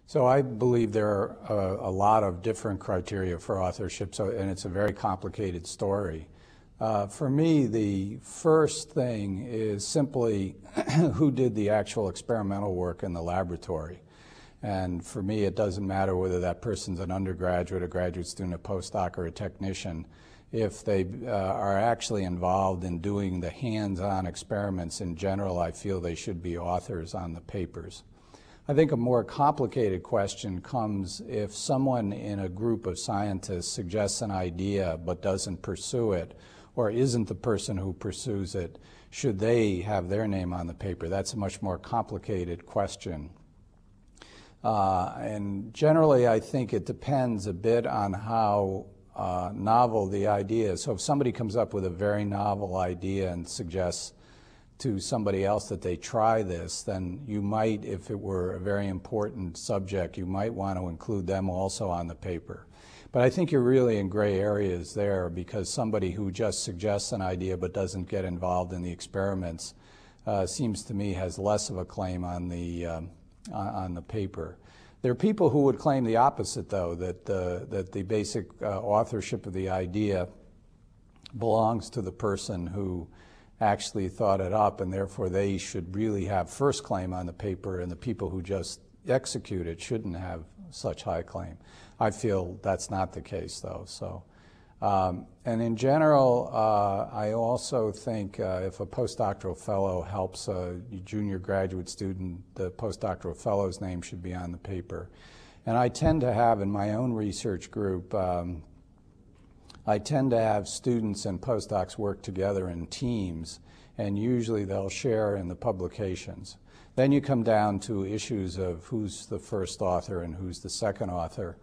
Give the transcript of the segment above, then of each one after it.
So I believe there are a lot of different criteria for authorship, and it's a very complicated story. For me, the first thing is simply who did the actual experimental work in the laboratory. And for me, it doesn't matter whether that person's an undergraduate, a graduate student, a postdoc, or a technician. If they are actually involved in doing the hands-on experiments in general, I feel they should be authors on the papers. I think a more complicated question comes if someone in a group of scientists suggests an idea but doesn't pursue it, or isn't the person who pursues it, should they have their name on the paper? That's a much more complicated question. And generally, I think it depends a bit on how novel the idea is. So if somebody comes up with a very novel idea and suggests to somebody else that they try this, then you might, if it were a very important subject, you might want to include them also on the paper. But I think you're really in gray areas there, because somebody who just suggests an idea but doesn't get involved in the experiments seems to me has less of a claim on the paper. There are people who would claim the opposite, though, that the basic authorship of the idea belongs to the person who actually thought it up, and therefore they should really have first claim on the paper, and the people who just execute it shouldn't have such high claim. I feel that's not the case, though. So, and in general, I also think if a postdoctoral fellow helps a junior graduate student, the postdoctoral fellow's name should be on the paper. And I tend to have, in my own research group, I tend to have students and postdocs work together in teams, and usually they'll share in the publications. Then you come down to issues of who's the first author and who's the second author.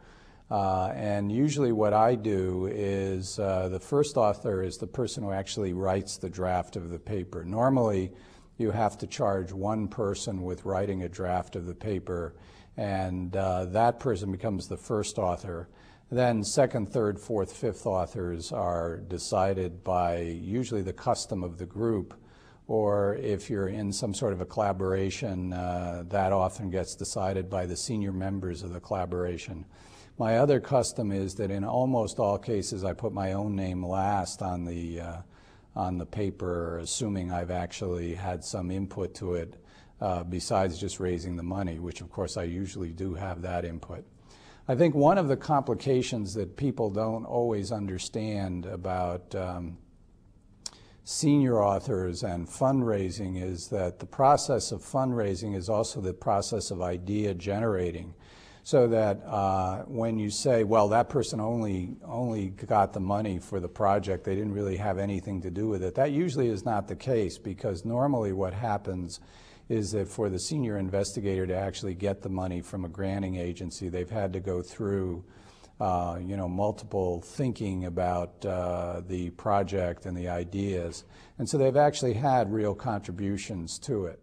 And usually what I do is the first author is the person who actually writes the draft of the paper. Normally, you have to charge one person with writing a draft of the paper, and that person becomes the first author. Then second, third, fourth, fifth authors are decided by usually the custom of the group, or if you're in some sort of a collaboration, that often gets decided by the senior members of the collaboration. My other custom is that in almost all cases I put my own name last on the paper, assuming I've actually had some input to it besides just raising the money, which of course I usually do have that input. I think one of the complications that people don't always understand about senior authors and fundraising is that the process of fundraising is also the process of idea generating. So that when you say, well, that person only got the money for the project, they didn't really have anything to do with it, that usually is not the case, because normally what happens is that for the senior investigator to actually get the money from a granting agency, they've had to go through multiple thinking about the project and the ideas. And so they've actually had real contributions to it.